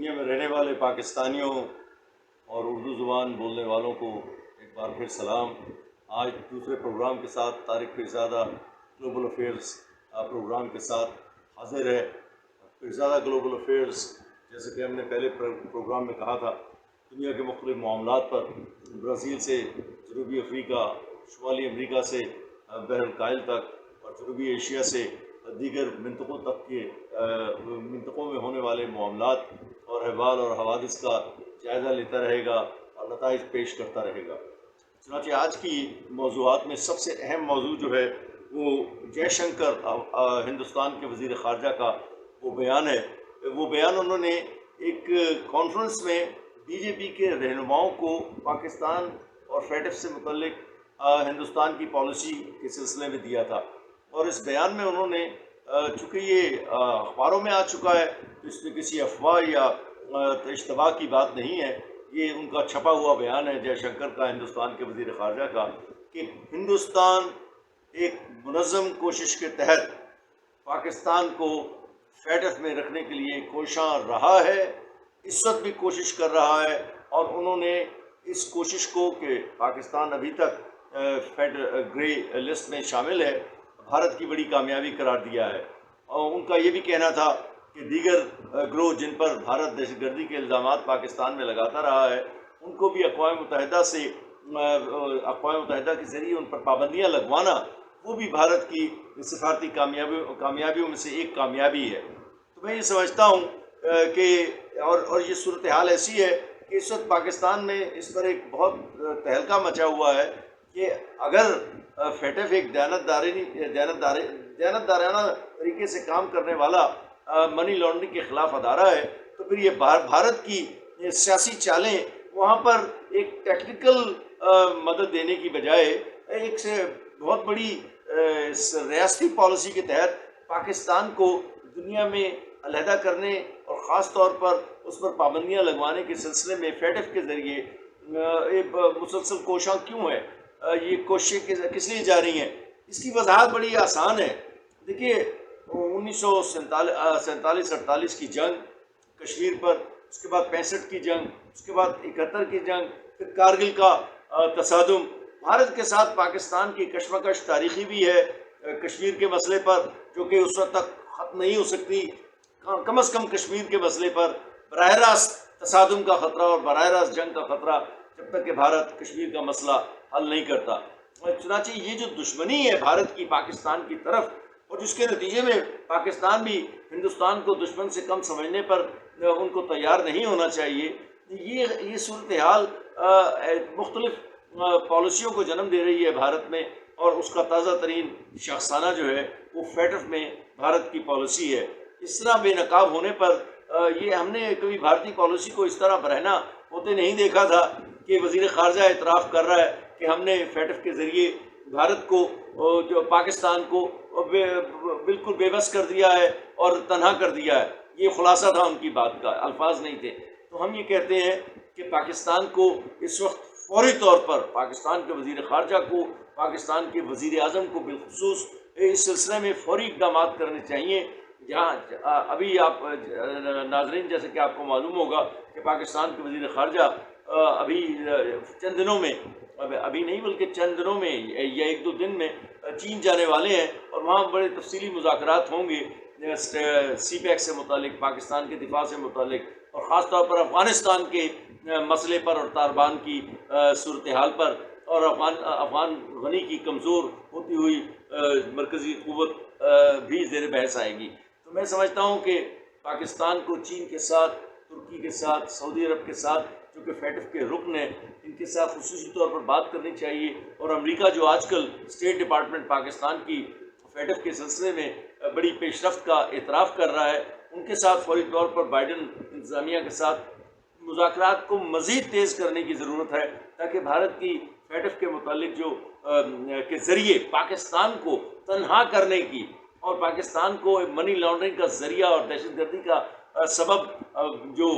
دنیا میں رہنے والے پاکستانیوں اور اردو زبان بولنے والوں کو ایک بار پھر سلام۔ آج دوسرے پروگرام کے ساتھ Tariq Pirzada global affairs programme کے ساتھ حاضر ہے۔ پیرزادہ گلوبل افیئرس، جیسے کہ ہم نے پہلے پروگرام میں کہا تھا، دنیا کے مختلف معاملات پر برازیل سے جنوبی افریقہ، شمالی امریکہ سے بحر الکاہل تک اور جنوبی ایشیا سے دیگر منطقوں تک کے منطقوں میں ہونے والے معاملات اور احوال اور حوادث کا جائزہ لیتا رہے گا اور نتائج پیش کرتا رہے گا۔ چنانچہ آج کی موضوعات میں سب سے اہم موضوع جو ہے وہ جے شنکر ہندوستان کے وزیر خارجہ کا وہ بیان ہے۔ وہ بیان انہوں نے ایک کانفرنس میں بی جے پی کے رہنماؤں کو پاکستان اور فیٹف سے متعلق ہندوستان کی پالیسی کے سلسلے میں دیا تھا، اور اس بیان میں انہوں نے چونکہ یہ اخباروں میں آ چکا ہے تو اس میں کسی افواہ یا اشتباہ کی بات نہیں ہے، یہ ان کا چھپا ہوا بیان ہے جے شنکر کا، ہندوستان کے وزیر خارجہ کا، کہ ہندوستان ایک منظم کوشش کے تحت پاکستان کو فیٹف میں رکھنے کے لیے کوشاں رہا ہے، اس وقت بھی کوشش کر رہا ہے، اور انہوں نے اس کوشش کو کہ پاکستان ابھی تک گرے لسٹ میں شامل ہے، بھارت کی بڑی کامیابی قرار دیا ہے۔ اور ان کا یہ بھی کہنا تھا کہ دیگر گروہ جن پر بھارت دہشت گردی کے الزامات پاکستان میں لگاتا رہا ہے، ان کو بھی اقوام متحدہ کے ذریعے ان پر پابندیاں لگوانا، وہ بھی بھارت کی سفارتی کامیابیوں میں سے ایک کامیابی ہے۔ تو میں یہ سمجھتا ہوں کہ اور یہ صورتحال ایسی ہے کہ اس وقت پاکستان میں اس پر ایک بہت تہلکہ مچا ہوا ہے کہ اگر فیٹف ایک دیانتدارانہ طریقے سے کام کرنے والا منی لانڈرنگ کے خلاف ادارہ ہے، تو پھر یہ بھارت کی سیاسی چالیں وہاں پر ایک ٹیکنیکل مدد دینے کی بجائے ایک سے بہت بڑی ریاستی پالیسی کے تحت پاکستان کو دنیا میں علیحدہ کرنے اور خاص طور پر اس پر پابندیاں لگوانے کے سلسلے میں فیٹف کے ذریعے مسلسل کوشاں کیوں ہے، یہ کوششیں کس لیے جاری ہیں؟ اس کی وضاحت بڑی آسان ہے۔ دیکھیے 1947-48 کی جنگ کشمیر پر، اس کے بعد 65 کی جنگ، اس کے بعد 71 کی جنگ، پھر کارگل کا تصادم، بھارت کے ساتھ پاکستان کی کشمکش تاریخی بھی ہے کشمیر کے مسئلے پر، جو کہ اس وقت تک ختم نہیں ہو سکتی۔ کم از کم کشمیر کے مسئلے پر براہ راست تصادم کا خطرہ اور براہ راست جنگ کا خطرہ جب تک کہ بھارت کشمیر کا مسئلہ حل نہیں کرتا۔ چنانچہ یہ جو دشمنی ہے بھارت کی پاکستان کی طرف، اور جس کے نتیجے میں پاکستان بھی ہندوستان کو دشمن سے کم سمجھنے پر ان کو تیار نہیں ہونا چاہیے، یہ صورتحال مختلف پالیسیوں کو جنم دے رہی ہے بھارت میں، اور اس کا تازہ ترین شاخسانہ جو ہے وہ فیٹف میں بھارت کی پالیسی ہے۔ اس طرح بے نقاب ہونے پر یہ ہم نے کبھی بھارتی پالیسی کو اس طرح برہنہ ہوتے نہیں دیکھا تھا کہ وزیر خارجہ اعتراف کر رہا ہے کہ ہم نے فیٹف کے ذریعے بھارت کو جو پاکستان کو بالکل بے بس کر دیا ہے اور تنہا کر دیا ہے۔ یہ خلاصہ تھا ان کی بات کا، الفاظ نہیں تھے۔ تو ہم یہ کہتے ہیں کہ پاکستان کو اس وقت فوری طور پر، پاکستان کے وزیر خارجہ کو، پاکستان کے وزیر اعظم کو بالخصوص اس سلسلے میں فوری اقدامات کرنے چاہیے۔ جہاں ابھی آپ ناظرین، جیسے کہ آپ کو معلوم ہوگا کہ پاکستان کے وزیر خارجہ ابھی چند دنوں میں، ابھی نہیں بلکہ چند دنوں میں یا ایک دو دن میں چین جانے والے ہیں، اور وہاں بڑے تفصیلی مذاکرات ہوں گے سی پیک سے متعلق، پاکستان کے دفاع سے متعلق، اور خاص طور پر افغانستان کے مسئلے پر اور طالبان کی صورتحال پر، اور افغان غنی کی کمزور ہوتی ہوئی مرکزی قوت بھی زیر بحث آئے گی۔ تو میں سمجھتا ہوں کہ پاکستان کو چین کے ساتھ، ترکی کے ساتھ، سعودی عرب کے ساتھ، جو کہ فیٹف کے رکن ہیں، ان کے ساتھ خصوصی طور پر بات کرنی چاہیے، اور امریکہ جو آج کل اسٹیٹ ڈپارٹمنٹ پاکستان کی فیٹف کے سلسلے میں بڑی پیش رفت کا اعتراف کر رہا ہے، ان کے ساتھ فوری طور پر بائیڈن انتظامیہ کے ساتھ مذاکرات کو مزید تیز کرنے کی ضرورت ہے، تاکہ بھارت کی فیٹف کے متعلق کے ذریعے پاکستان کو تنہا کرنے کی اور پاکستان کو منی لانڈرنگ کا ذریعہ اور دہشت گردی کا سبب جو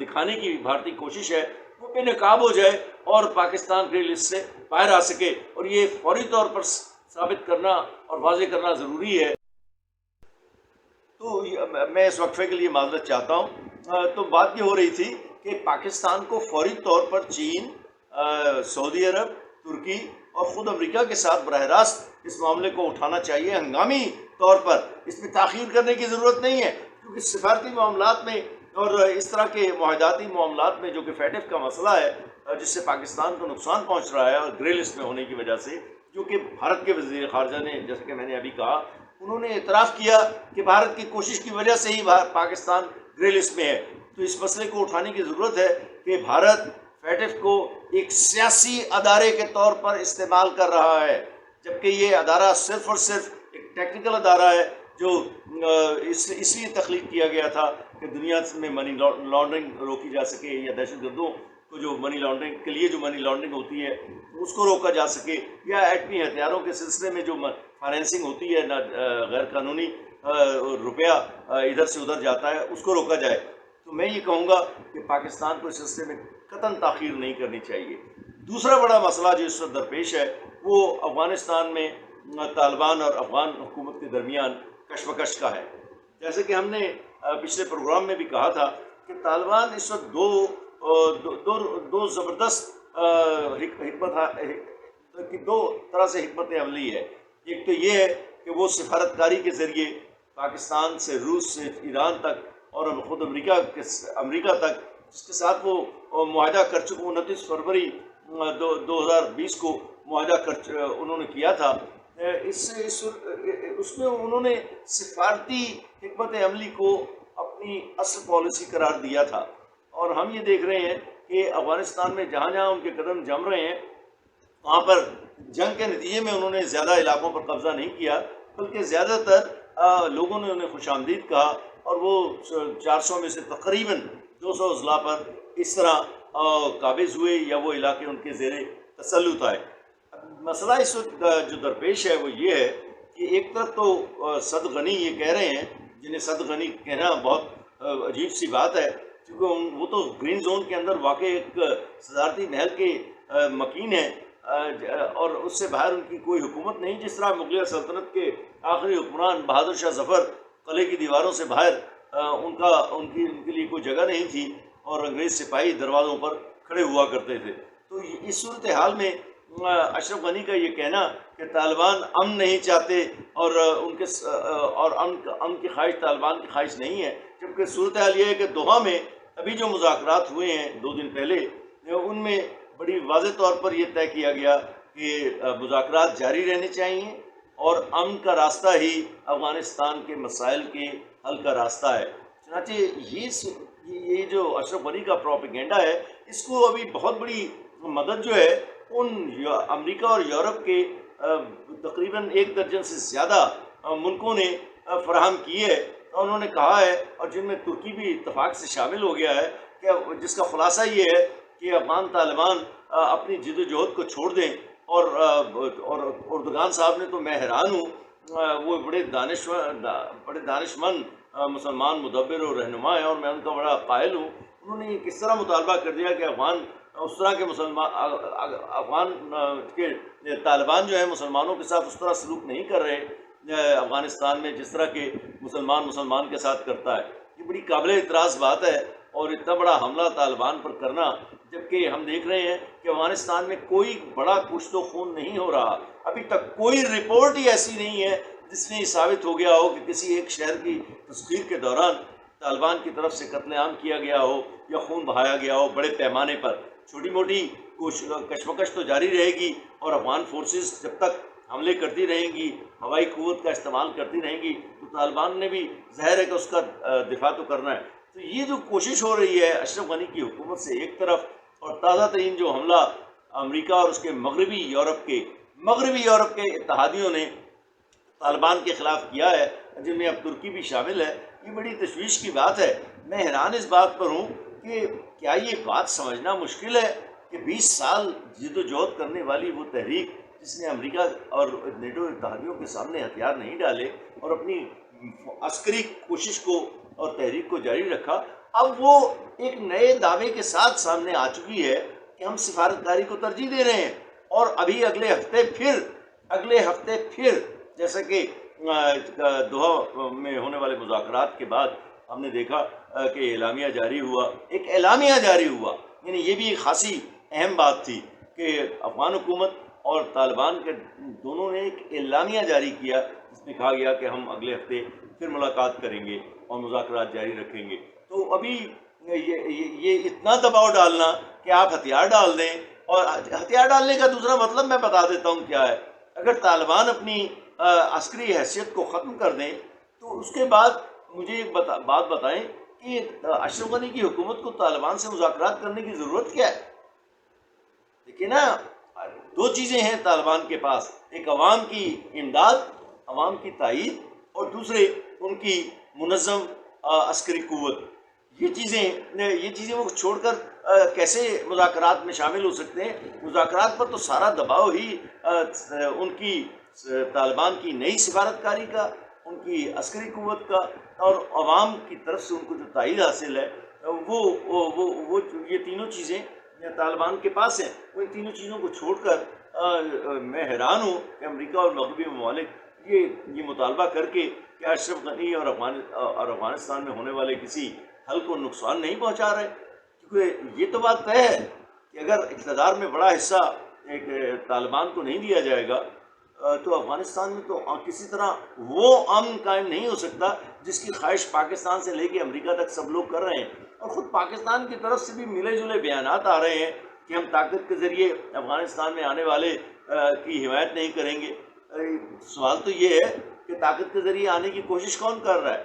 دکھانے کی بھارتی کوشش ہے وہ بے نقاب ہو جائے اور پاکستان گرے لسٹ سے باہر آ سکے، اور یہ فوری طور پر ثابت کرنا اور واضح کرنا ضروری ہے۔ تو میں اس وقفے کے لیے معذرت چاہتا ہوں۔ تو بات یہ ہو رہی تھی کہ پاکستان کو فوری طور پر چین، سعودی عرب، ترکی اور خود امریکہ کے ساتھ براہ راست اس معاملے کو اٹھانا چاہیے ہنگامی طور پر. اس میں تاخیر کرنے کی ضرورت نہیں ہے، کیونکہ سفارتی معاملات میں اور اس طرح کے معاہداتی معاملات میں جو کہ فیٹف کا مسئلہ ہے جس سے پاکستان کو نقصان پہنچ رہا ہے اور گرے لسٹ میں ہونے کی وجہ سے، جو کہ بھارت کے وزیر خارجہ نے، جیسے کہ میں نے ابھی کہا، انہوں نے اعتراف کیا کہ بھارت کی کوشش کی وجہ سے ہی پاکستان گرے لسٹ میں ہے. تو اس مسئلے کو اٹھانے کی ضرورت ہے کہ بھارت فیٹف کو ایک سیاسی ادارے کے طور پر استعمال کر رہا ہے، جبکہ یہ ادارہ صرف اور صرف ایک ٹیکنیکل ادارہ ہے جو اس لیے تخلیق کیا گیا تھا کہ دنیا میں منی لانڈرنگ روکی جا سکے، یا دہشت گردوں کو جو منی لانڈرنگ کے لیے جو منی لانڈرنگ ہوتی ہے اس کو روکا جا سکے، یا ایٹمی ہتھیاروں کے سلسلے میں جو فائنینسنگ ہوتی ہے غیر قانونی روپیہ ادھر سے ادھر جاتا ہے اس کو روکا جائے. تو میں یہ کہوں گا کہ پاکستان کو اس سلسلے میں قطعاً تاخیر نہیں کرنی چاہیے. دوسرا بڑا مسئلہ جو اس وقت درپیش ہے وہ افغانستان میں طالبان اور افغان حکومت کے درمیان کشمکش کا ہے. جیسے کہ ہم نے پچھلے پروگرام میں بھی کہا تھا کہ طالبان اس وقت دو زبردست دو طرح سے حکمت عملی ہے. ایک تو یہ ہے کہ وہ سفارتکاری کے ذریعے پاکستان سے، روس سے، ایران تک اور خود امریکہ تک، جس کے ساتھ وہ معاہدہ کر چکے 29 فروری 2020 کو معاہدہ انہوں نے کیا تھا. اس میں انہوں نے سفارتی حکمت عملی کو اپنی اصل پالیسی قرار دیا تھا. اور ہم یہ دیکھ رہے ہیں کہ افغانستان میں جہاں جہاں ان کے قدم جم رہے ہیں وہاں پر جنگ کے نتیجے میں انہوں نے زیادہ علاقوں پر قبضہ نہیں کیا، بلکہ زیادہ تر لوگوں نے انہیں خوش آمدید کہا، اور وہ 400 میں سے تقریباً 200 اضلاع پر اس طرح قابض ہوئے یا وہ علاقے ان کے زیر تسلط آئے. مسئلہ اس وقت جو درپیش ہے وہ یہ ہے کہ ایک طرف تو صد غنی یہ کہہ رہے ہیں، جنہیں صد غنی کہنا بہت عجیب سی بات ہے، کیونکہ وہ تو گرین زون کے اندر واقع ایک صدارتی محل کے مکین ہیں، اور اس سے باہر ان کی کوئی حکومت نہیں. جس طرح مغلیہ سلطنت کے آخری حکمران بہادر شاہ ظفر قلعے کی دیواروں سے باہر ان کے لیے کوئی جگہ نہیں تھی، اور انگریز سپاہی دروازوں پر کھڑے ہوا کرتے تھے. تو اس صورتحال میں اشرف غنی کا یہ کہنا کہ طالبان امن نہیں چاہتے اور امن کی خواہش طالبان کی خواہش نہیں ہے، جبکہ صورتحال یہ ہے کہ دوحہ میں ابھی جو مذاکرات ہوئے ہیں 2 دن پہلے، ان میں بڑی واضح طور پر یہ طے کیا گیا کہ مذاکرات جاری رہنے چاہیے، اور امن کا راستہ ہی افغانستان کے مسائل کے حل کا راستہ ہے. چنانچہ یہ جو اشرف غنی کا پروپیگنڈا ہے، اس کو ابھی بہت بڑی مدد جو ہے ان امریکہ اور یورپ کے تقریباً 1 درجن سے زیادہ ملکوں نے فراہم کی ہے. انہوں نے کہا ہے، اور جن میں ترکی بھی اتفاق سے شامل ہو گیا ہے، کہ جس کا خلاصہ یہ ہے کہ افغان طالبان اپنی جد و جہد کو چھوڑ دیں. اور اردگان صاحب نے تو میں حیران ہوں، وہ بڑے دانش مند مسلمان مدبر اور رہنما ہیں، اور میں ان کا بڑا قائل ہوں. انہوں نے کس طرح مطالبہ کر دیا کہ اس طرح کے افغان کے طالبان جو ہیں مسلمانوں کے ساتھ اس طرح سلوک نہیں کر رہے افغانستان میں جس طرح کے مسلمان کے ساتھ کرتا ہے. یہ بڑی قابل اعتراض بات ہے، اور اتنا بڑا حملہ طالبان پر کرنا، جبکہ ہم دیکھ رہے ہیں کہ افغانستان میں کوئی بڑا کشت و خون نہیں ہو رہا. ابھی تک کوئی رپورٹ ہی ایسی نہیں ہے جس میں یہ ثابت ہو گیا ہو کہ کسی ایک شہر کی تسخیر کے دوران طالبان کی طرف سے قتل عام کیا گیا ہو یا خون بہایا گیا ہو بڑے پیمانے پر. چھوٹی موٹی کشمکش تو جاری رہے گی، اور افغان فورسز جب تک حملے کرتی رہیں گی، ہوائی قوت کا استعمال کرتی رہیں گی، تو طالبان نے بھی ظاہر ہے کہ اس کا دفاع تو کرنا ہے. تو یہ جو کوشش ہو رہی ہے اشرف غنی کی حکومت سے ایک طرف، اور تازہ ترین جو حملہ امریکہ اور اس کے مغربی یورپ کے اتحادیوں نے طالبان کے خلاف کیا ہے، جن میں اب ترکی بھی شامل ہے، یہ بڑی تشویش کی بات ہے. میں حیران اس بات پر ہوں کہ کیا یہ بات سمجھنا مشکل ہے کہ 20 سال جد و جہد کرنے والی وہ تحریک جس نے امریکہ اور نیٹو اتحادیوں کے سامنے ہتھیار نہیں ڈالے اور اپنی عسکری کوشش کو اور تحریک کو جاری رکھا، اب وہ ایک نئے دعوے کے ساتھ سامنے آ چکی ہے کہ ہم سفارتکاری کو ترجیح دے رہے ہیں. اور ابھی اگلے ہفتے پھر جیسا کہ دوحہ میں ہونے والے مذاکرات کے بعد ہم نے دیکھا کہ اعلامیہ جاری ہوا، ایک اعلامیہ جاری ہوا، یعنی یہ بھی ایک خاصی اہم بات تھی کہ افغان حکومت اور طالبان کے دونوں نے ایک اعلامیہ جاری کیا جس میں کہا گیا کہ ہم اگلے ہفتے پھر ملاقات کریں گے اور مذاکرات جاری رکھیں گے۔ تو ابھی یہ اتنا دباؤ ڈالنا کہ آپ ہتھیار ڈال دیں، اور ہتھیار ڈالنے کا دوسرا مطلب میں بتا دیتا ہوں کیا ہے۔ اگر طالبان اپنی عسکری حیثیت کو ختم کر دیں تو اس کے بعد مجھے ایک بات بتائیں کہ اشرف غنی کی حکومت کو طالبان سے مذاکرات کرنے کی ضرورت کیا ہے؟ دیکھیے نا، دو چیزیں ہیں طالبان کے پاس، ایک عوام کی امداد، عوام کی تائید، اور دوسرے ان کی منظم عسکری قوت۔ یہ چیزیں وہ چھوڑ کر کیسے مذاکرات میں شامل ہو سکتے ہیں؟ مذاکرات پر تو سارا دباؤ ہی ان کی طالبان کی نئی سفارتکاری کا، ان کی عسکری قوت کا، اور عوام کی طرف سے ان کو جو تائید حاصل ہے، وہ یہ تینوں چیزیں طالبان کے پاس ہیں۔ وہ ان تینوں چیزوں کو چھوڑ کر میں حیران ہوں کہ امریکہ اور مغربی ممالک یہ مطالبہ کر کے کہ اشرف غنی اور افغانستان میں ہونے والے کسی حل کو نقصان نہیں پہنچا رہے، کیونکہ یہ تو بات طے ہے کہ اگر اقتدار میں بڑا حصہ ایک طالبان کو نہیں دیا جائے گا تو افغانستان میں تو کسی طرح وہ امن قائم نہیں ہو سکتا جس کی خواہش پاکستان سے لے کے امریکہ تک سب لوگ کر رہے ہیں۔ اور خود پاکستان کی طرف سے بھی ملے جلے بیانات آ رہے ہیں کہ ہم طاقت کے ذریعے افغانستان میں آنے والے کی حمایت نہیں کریں گے۔ سوال تو یہ ہے کہ طاقت کے ذریعے آنے کی کوشش کون کر رہا ہے؟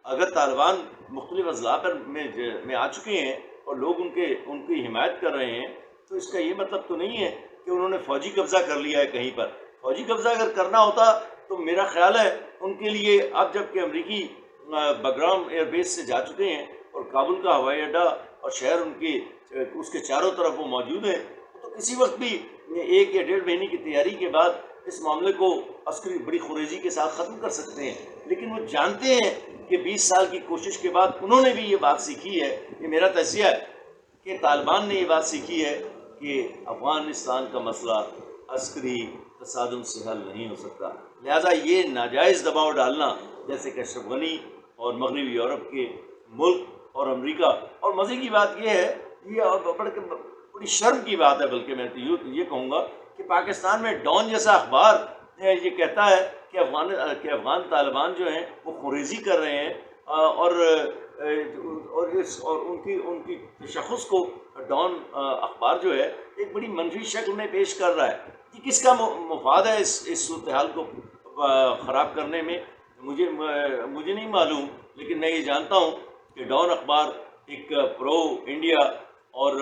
اگر طالبان مختلف اضلاع میں آ چکے ہیں اور لوگ ان کی حمایت کر رہے ہیں تو اس کا یہ مطلب تو نہیں ہے کہ انہوں نے فوجی قبضہ کر لیا ہے کہیں پر۔ فوجی قبضہ اگر کرنا ہوتا تو میرا خیال ہے ان کے لیے اب جب کہ امریکی بگرام ایئر بیس سے جا چکے ہیں اور کابل کا ہوائی اڈہ اور شہر اس کے چاروں طرف وہ موجود ہیں، تو کسی وقت بھی 1 یا 1.5 مہینے کی تیاری کے بعد اس معاملے کو عسکری بڑی خریزی کے ساتھ ختم کر سکتے ہیں۔ لیکن وہ جانتے ہیں کہ 20 سال کی کوشش کے بعد انہوں نے بھی یہ بات سیکھی ہے، یہ میرا تجزیہ ہے کہ طالبان نے یہ بات سیکھی ہے کہ افغانستان کا مسئلہ عسکری تصادم سے حل نہیں ہو سکتا، لہٰذا یہ ناجائز دباؤ ڈالنا جیسے کہ اشرف غنی اور مغربی یورپ کے ملک اور امریکہ، اور مزے کی بات یہ ہے، یہ بڑی شرم کی بات ہے، بلکہ میں یہ کہوں گا کہ پاکستان میں ڈان جیسا اخبار یہ کہتا ہے کہ افغان طالبان جو ہیں وہ خریزی کر رہے ہیں، اور ان کی تشخص کو ڈان اخبار جو ہے ایک بڑی منفی شکل میں پیش کر رہا ہے۔ کہ کس کا مفاد ہے اس صورتحال کو خراب کرنے میں؟ مجھے نہیں معلوم، لیکن میں یہ جانتا ہوں کہ ڈان اخبار ایک پرو انڈیا اور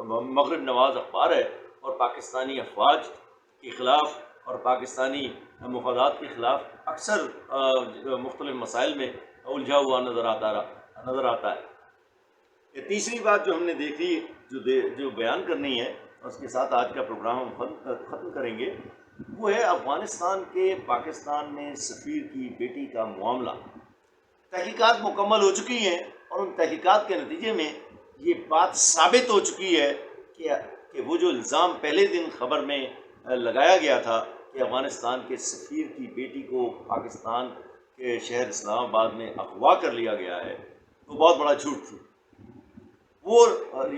مغرب نواز اخبار ہے، اور پاکستانی افواج کے خلاف اور پاکستانی مفادات کے خلاف اکثر مختلف مسائل میں الجھا ہوا نظر آتا ہے۔ تیسری بات جو ہم نے دیکھی جو بیان کرنی ہے، اس کے ساتھ آج کا پروگرام ہم ختم کریں گے، وہ ہے افغانستان کے پاکستان میں سفیر کی بیٹی کا معاملہ۔ تحقیقات مکمل ہو چکی ہیں اور ان تحقیقات کے نتیجے میں یہ بات ثابت ہو چکی ہے کہ وہ جو الزام پہلے دن خبر میں لگایا گیا تھا کہ افغانستان کے سفیر کی بیٹی کو پاکستان کے شہر اسلام آباد میں اغوا کر لیا گیا ہے، وہ بہت بڑا جھوٹ تھی۔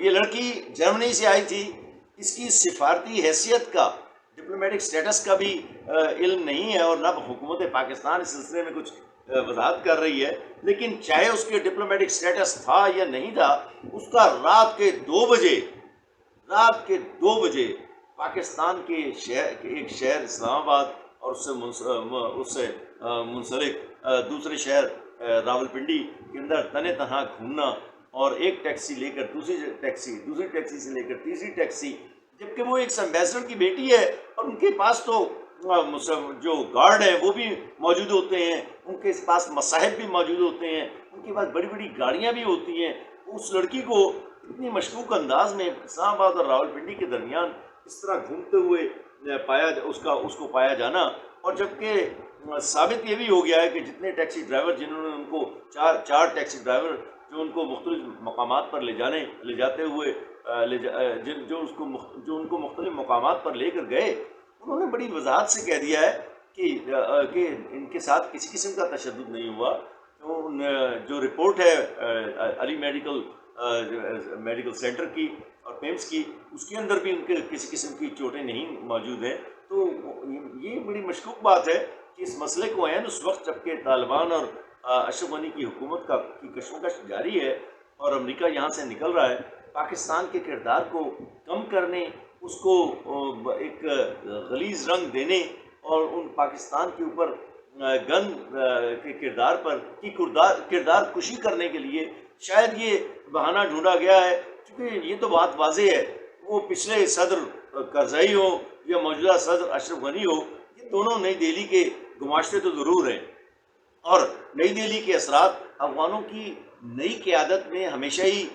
یہ لڑکی جرمنی سے آئی تھی، اس کی سفارتی حیثیت کا، ڈپلومیٹک سٹیٹس کا بھی علم نہیں ہے، اور نہ حکومت پاکستان اس سلسلے میں کچھ وضاحت کر رہی ہے، لیکن چاہے اس کے ڈپلومیٹک سٹیٹس تھا یا نہیں تھا، اس کا رات کے 2 بجے پاکستان کے ایک شہر اسلام آباد اور اس سے منسلک دوسرے شہر راولپنڈی کے اندر تنہا گھومنا، اور ایک ٹیکسی لے کر دوسری ٹیکسی سے لے کر تیسری ٹیکسی، جبکہ وہ ایک ایمبیسڈر کی بیٹی ہے، اور ان کے پاس تو جو گارڈ ہیں وہ بھی موجود ہوتے ہیں، ان کے پاس مصاحب بھی موجود ہوتے ہیں، ان کے پاس بڑی بڑی گاڑیاں بھی ہوتی ہیں۔ اس لڑکی کو اتنی مشکوک انداز میں اسلام آباد اور راولپنڈی کے درمیان اس طرح گھومتے ہوئے اس کو پایا جانا، اور جبکہ ثابت یہ بھی ہو گیا ہے کہ جتنے ٹیکسی ڈرائیور جنہوں نے ان کو چار ٹیکسی ڈرائیور جو ان کو مختلف مقامات پر لے جاتے ہوئے جو ان کو مختلف مقامات پر لے کر گئے، انہوں نے بڑی وضاحت سے کہہ دیا ہے کہ ان کے ساتھ کسی قسم کا تشدد نہیں ہوا. جو رپورٹ ہے علی میڈیکل سینٹر کی اور پیمس کی، اس کے اندر بھی ان کے کسی قسم کی چوٹیں نہیں موجود ہیں. تو یہ بڑی مشکوک بات ہے کہ اس مسئلے کو عین اس وقت جبکہ طالبان اور اشرف غنی کی حکومت کی کشمکش جاری ہے اور امریکہ یہاں سے نکل رہا ہے، پاکستان کے کردار کو کم کرنے، اس کو ایک غلیظ رنگ دینے اور ان پاکستان کے اوپر گند کے کردار پر کردار کشی کرنے کے لیے شاید یہ بہانہ ڈھونڈا گیا ہے. کیونکہ یہ تو بات واضح ہے، وہ پچھلے صدر کرزئی ہو یا موجودہ صدر اشرف غنی ہو، یہ دونوں نئی دہلی کے گماشتے تو ضرور ہیں. اور نئی دہلی کے اثرات افغانوں کی نئی قیادت میں ہمیشہ ہی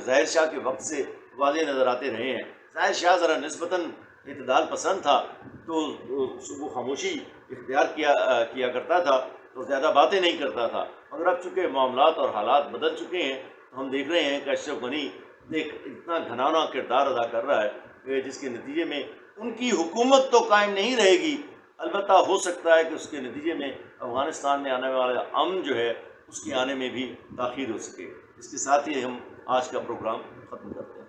ظاہر شاہ کے وقت سے واضح نظر آتے رہے ہیں. ظاہر شاہ ذرا نسبتاً اعتدال پسند تھا، تو وہ خاموشی اختیار کیا کرتا تھا، تو زیادہ باتیں نہیں کرتا تھا. مگر اب چونکہ معاملات اور حالات بدل چکے ہیں، تو ہم دیکھ رہے ہیں کہ اشرف غنی ایک اتنا گھناؤنا کردار ادا کر رہا ہے جس کے نتیجے میں ان کی حکومت تو قائم نہیں رہے گی، البتہ ہو سکتا ہے کہ اس کے نتیجے میں افغانستان میں آنے والا امن جو ہے اس کے آنے میں بھی تاخیر ہو سکے. اس کے ساتھ ہی ہم آج کا پروگرام ختم کرتے ہیں.